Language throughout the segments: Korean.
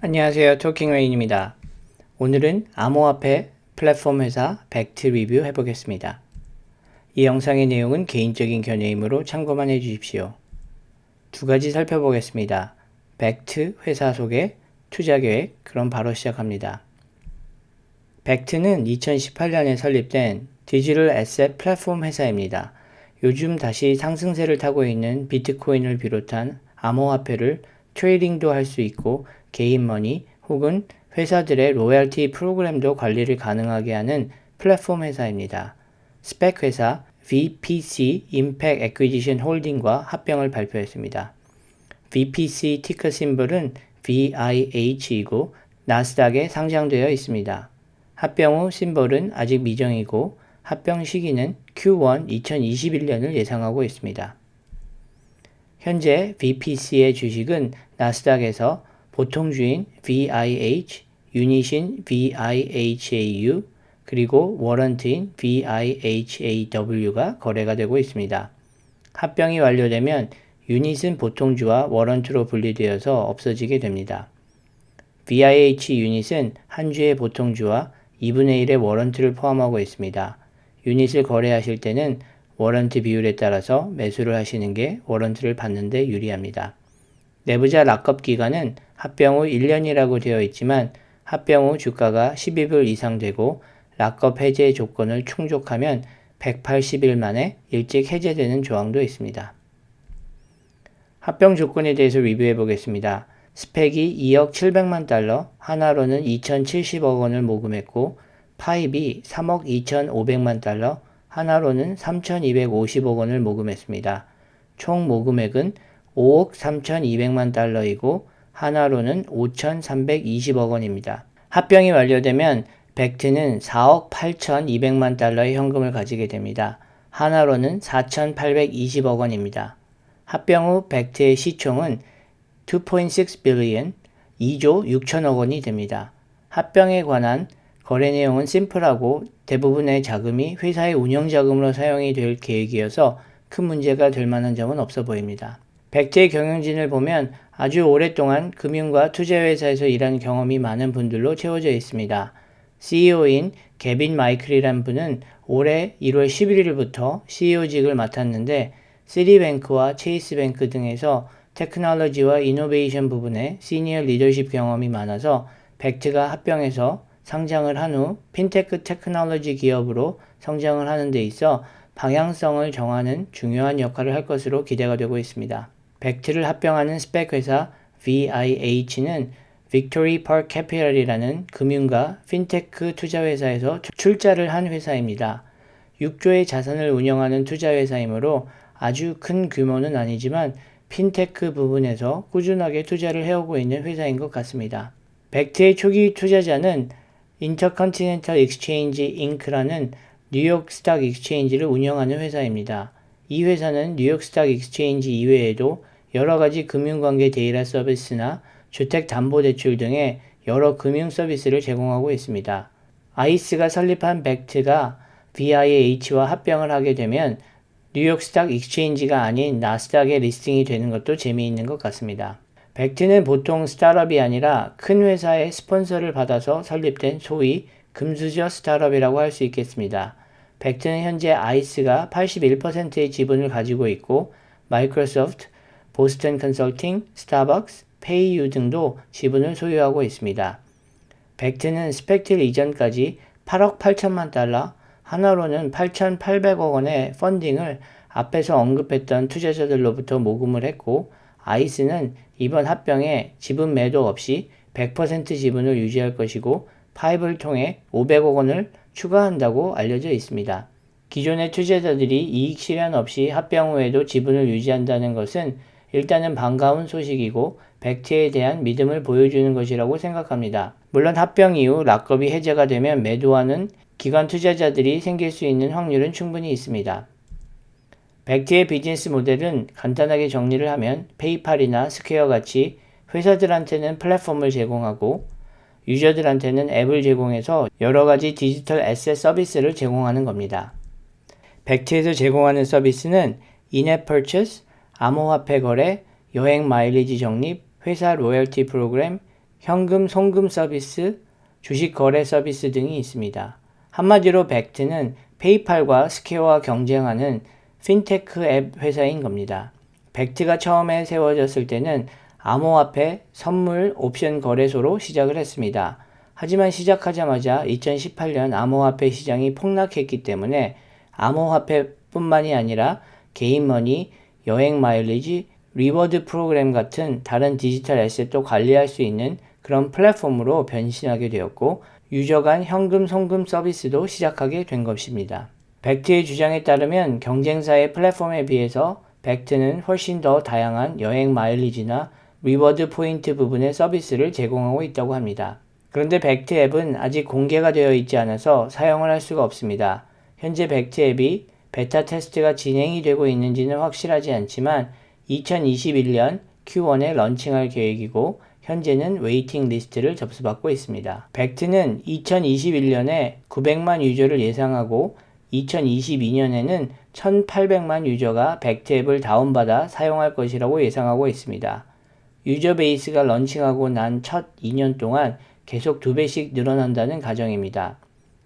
안녕하세요. 토킹레인입니다. 오늘은 암호화폐 플랫폼 회사 벡트 리뷰 해보겠습니다. 이 영상의 내용은 개인적인 견해이므로 참고만 해주십시오. 두 가지 살펴보겠습니다. 벡트 회사 소개, 투자 계획, 그럼 바로 시작합니다. 벡트는 2018년에 설립된 디지털 에셋 플랫폼 회사입니다. 요즘 다시 상승세를 타고 있는 비트코인을 비롯한 암호화폐를 트레이딩도 할 수 있고 개인 머니 혹은 회사들의 로열티 프로그램도 관리를 가능하게 하는 플랫폼 회사입니다. 스펙 회사 VPC 임팩 애퀴지션 홀딩과 합병을 발표했습니다. VPC 티커 심볼은 VIH이고 나스닥에 상장되어 있습니다. 합병 후 심볼은 아직 미정이고 합병 시기는 Q1 2021년을 예상하고 있습니다. 현재 VPC의 주식은 나스닥에서 보통주인 VIH, 유닛인 VIHAU, 그리고 워런트인 VIHAW가 거래가 되고 있습니다. 합병이 완료되면 유닛은 보통주와 워런트로 분리되어서 없어지게 됩니다. VIH 유닛은 한 주의 보통주와 2분의 1의 워런트를 포함하고 있습니다. 유닛을 거래하실 때는 워런트 비율에 따라서 매수를 하시는 게 워런트를 받는 데 유리합니다. 내부자 락업 기간은 합병 후 1년이라고 되어 있지만 합병 후 주가가 12불 이상 되고 락업 해제 조건을 충족하면 180일 만에 일찍 해제되는 조항도 있습니다. 합병 조건에 대해서 리뷰해 보겠습니다. 스펙이 2억 700만 달러, 하나로는 2,070억 원을 모금했고 파입이 3억 2,500만 달러, 하나로는 3,250억 원을 모금했습니다. 총 모금액은 5억 3,200만 달러이고 하나로는 5,320억 원입니다. 합병이 완료되면 벡트는 4억 8,200만 달러의 현금을 가지게 됩니다. 하나로는 4,820억 원입니다. 합병 후 벡트의 시총은 2.6 billion, 2조 6천억 원이 됩니다. 합병에 관한 거래 내용은 심플하고 대부분의 자금이 회사의 운영 자금으로 사용이 될 계획이어서 큰 문제가 될 만한 점은 없어 보입니다. 벡트의 경영진을 보면 아주 오랫동안 금융과 투자회사에서 일한 경험이 많은 분들로 채워져 있습니다. CEO인 개빈 마이클이란 분은 올해 1월 11일부터 CEO직을 맡았는데 시리뱅크와 체이스뱅크 등에서 테크놀로지와 이노베이션 부분에 시니어 리더십 경험이 많아서 벡트가 합병해서 상장을 한 후 핀테크 테크놀로지 기업으로 성장을 하는 데 있어 방향성을 정하는 중요한 역할을 할 것으로 기대가 되고 있습니다. 벡트를 합병하는 스펙 회사 VIH는 빅토리 파크 캐피털이라는 금융과 핀테크 투자회사에서 출자를 한 회사입니다. 6조의 자산을 운영하는 투자회사이므로 아주 큰 규모는 아니지만 핀테크 부분에서 꾸준하게 투자를 해오고 있는 회사인 것 같습니다. 벡트의 초기 투자자는 인터컨티넨탈 익스체인지 잉크라는 뉴욕 스탁 익스체인지를 운영하는 회사입니다. 이 회사는 뉴욕 스탁 익스체인지 이외에도 여러 가지 금융관계 데이터 서비스나 주택담보대출 등의 여러 금융 서비스를 제공하고 있습니다. 아이스가 설립한 벡트가 VIH와 합병을 하게 되면 뉴욕 스탁 익스체인지가 아닌 나스닥에 리스팅이 되는 것도 재미있는 것 같습니다. 벡트는 보통 스타트업이 아니라 큰 회사의 스폰서를 받아서 설립된 소위 금수저 스타트업이라고 할 수 있겠습니다. 벡트는 현재 아이스가 81%의 지분을 가지고 있고 마이크로소프트, 보스턴 컨설팅, 스타벅스, 페이유 등도 지분을 소유하고 있습니다. 벡트는 스펙틀 이전까지 8억 8천만 달러, 하나로는 8,800억 원의 펀딩을 앞에서 언급했던 투자자들로부터 모금을 했고 아이스는 이번 합병에 지분 매도 없이 100% 지분을 유지할 것이고 파입을 통해 500억 원을 추가한다고 알려져 있습니다. 기존의 투자자들이 이익 실현 없이 합병 후에도 지분을 유지한다는 것은 일단은 반가운 소식이고 벡트에 대한 믿음을 보여주는 것이라고 생각합니다. 물론 합병 이후 락업이 해제가 되면 매도하는 기관 투자자들이 생길 수 있는 확률은 충분히 있습니다. 벡트의 비즈니스 모델은 간단하게 정리를 하면 페이팔이나 스퀘어 같이 회사들한테는 플랫폼을 제공하고 유저들한테는 앱을 제공해서 여러가지 디지털 에셋 서비스를 제공하는 겁니다. 벡트에서 제공하는 서비스는 인앱 퍼체스, 암호화폐 거래, 여행 마일리지 적립, 회사 로열티 프로그램, 현금 송금 서비스, 주식 거래 서비스 등이 있습니다. 한마디로 벡트는 페이팔과 스퀘어와 경쟁하는 핀테크 앱 회사인 겁니다. 벡트가 처음에 세워졌을 때는 암호화폐, 선물, 옵션 거래소로 시작을 했습니다. 하지만 시작하자마자 2018년 암호화폐 시장이 폭락했기 때문에 암호화폐뿐만이 아니라 개인머니, 여행 마일리지, 리워드 프로그램 같은 다른 디지털 애셋도 관리할 수 있는 그런 플랫폼으로 변신하게 되었고 유저 간 현금 송금 서비스도 시작하게 된 것입니다. 벡트의 주장에 따르면 경쟁사의 플랫폼에 비해서 벡트는 훨씬 더 다양한 여행 마일리지나 리워드 포인트 부분의 서비스를 제공하고 있다고 합니다. 그런데 벡트 앱은 아직 공개가 되어 있지 않아서 사용을 할 수가 없습니다. 현재 벡트 앱이 베타 테스트가 진행이 되고 있는지는 확실하지 않지만 2021년 Q1에 런칭할 계획이고 현재는 웨이팅 리스트를 접수받고 있습니다. 벡트는 2021년에 900만 유저를 예상하고 2022년에는 1800만 유저가 벡트 앱을 다운받아 사용할 것이라고 예상하고 있습니다. 유저 베이스가 런칭하고 난 첫 2년 동안 계속 2배씩 늘어난다는 가정입니다.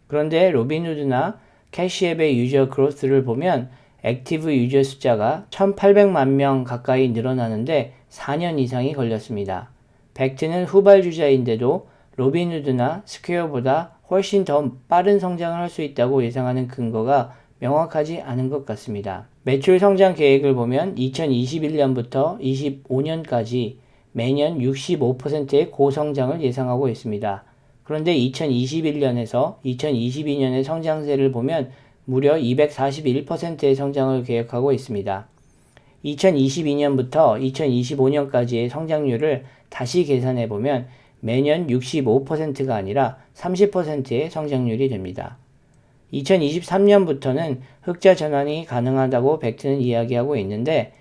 그런데 로빈후드나 캐시앱의 유저 그로스를 보면 액티브 유저 숫자가 1800만 명 가까이 늘어나는데 4년 이상이 걸렸습니다. 벡트는 후발주자인데도 로빈후드나 스퀘어보다 훨씬 더 빠른 성장을 할 수 있다고 예상하는 근거가 명확하지 않은 것 같습니다. 매출 성장 계획을 보면 2021년부터 25년까지 매년 65%의 고성장을 예상하고 있습니다. 그런데 2021년에서 2022년의 성장세를 보면 무려 241%의 성장을 계획하고 있습니다. 2022년부터 2025년까지의 성장률을 다시 계산해 보면 매년 65%가 아니라 30%의 성장률이 됩니다. 2023년부터는 흑자 전환이 가능하다고 벡트는 이야기하고 있는데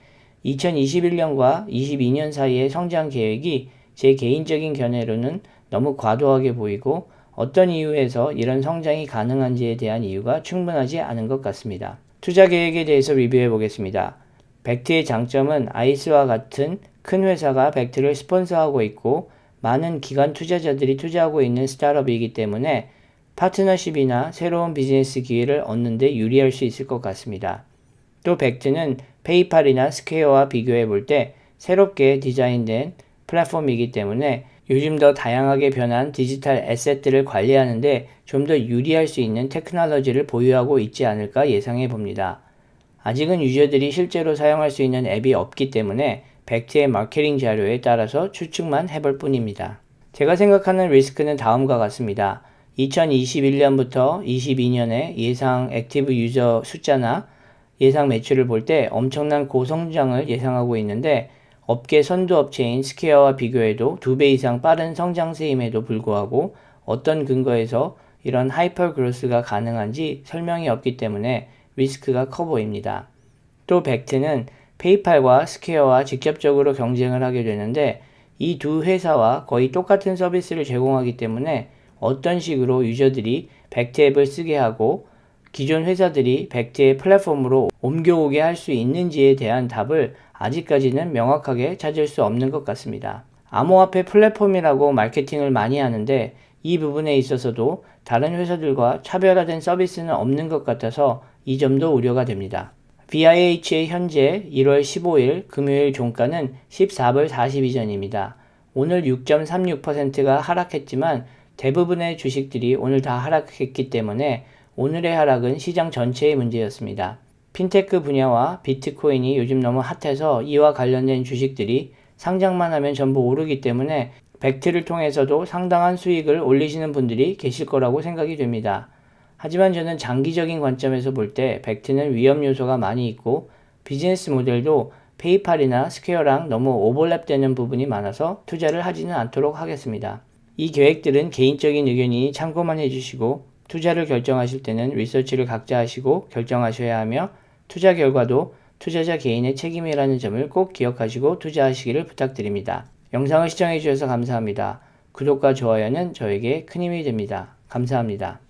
2021년과 22년 사이의 성장 계획이 제 개인적인 견해로는 너무 과도하게 보이고 어떤 이유에서 이런 성장이 가능한지에 대한 이유가 충분하지 않은 것 같습니다. 투자 계획에 대해서 리뷰해 보겠습니다. 벡트의 장점은 아이스와 같은 큰 회사가 벡트를 스폰서하고 있고 많은 기관 투자자들이 투자하고 있는 스타트업이기 때문에 파트너십이나 새로운 비즈니스 기회를 얻는 데 유리할 수 있을 것 같습니다. 또 벡트는 페이팔이나 스퀘어와 비교해 볼 때 새롭게 디자인된 플랫폼이기 때문에 요즘 더 다양하게 변한 디지털 애셋들을 관리하는데 좀 더 유리할 수 있는 테크놀로지를 보유하고 있지 않을까 예상해 봅니다. 아직은 유저들이 실제로 사용할 수 있는 앱이 없기 때문에 벡트의 마케팅 자료에 따라서 추측만 해볼 뿐입니다. 제가 생각하는 리스크는 다음과 같습니다. 2021년부터 22년의 예상 액티브 유저 숫자나 예상 매출을 볼 때 엄청난 고성장을 예상하고 있는데 업계 선두업체인 스퀘어와 비교해도 2배 이상 빠른 성장세임에도 불구하고 어떤 근거에서 이런 하이퍼 그로스가 가능한지 설명이 없기 때문에 리스크가 커 보입니다. 또 벡트는 페이팔과 스퀘어와 직접적으로 경쟁을 하게 되는데 이 두 회사와 거의 똑같은 서비스를 제공하기 때문에 어떤 식으로 유저들이 벡트 앱을 쓰게 하고 기존 회사들이 벡트의 플랫폼으로 옮겨오게 할 수 있는지에 대한 답을 아직까지는 명확하게 찾을 수 없는 것 같습니다. 암호화폐 플랫폼이라고 마케팅을 많이 하는데 이 부분에 있어서도 다른 회사들과 차별화된 서비스는 없는 것 같아서 이 점도 우려가 됩니다. VIH의 현재 1월 15일 금요일 종가는 14불 42전입니다. 오늘 6.36%가 하락했지만 대부분의 주식들이 오늘 다 하락했기 때문에 오늘의 하락은 시장 전체의 문제였습니다. 핀테크 분야와 비트코인이 요즘 너무 핫해서 이와 관련된 주식들이 상장만 하면 전부 오르기 때문에 벡트를 통해서도 상당한 수익을 올리시는 분들이 계실 거라고 생각이 됩니다. 하지만 저는 장기적인 관점에서 볼 때 벡트는 위험 요소가 많이 있고 비즈니스 모델도 페이팔이나 스퀘어랑 너무 오버랩되는 부분이 많아서 투자를 하지는 않도록 하겠습니다. 이 계획들은 개인적인 의견이니 참고만 해주시고 투자를 결정하실 때는 리서치를 각자 하시고 결정하셔야 하며 투자 결과도 투자자 개인의 책임이라는 점을 꼭 기억하시고 투자하시기를 부탁드립니다. 영상을 시청해 주셔서 감사합니다. 구독과 좋아요는 저에게 큰 힘이 됩니다. 감사합니다.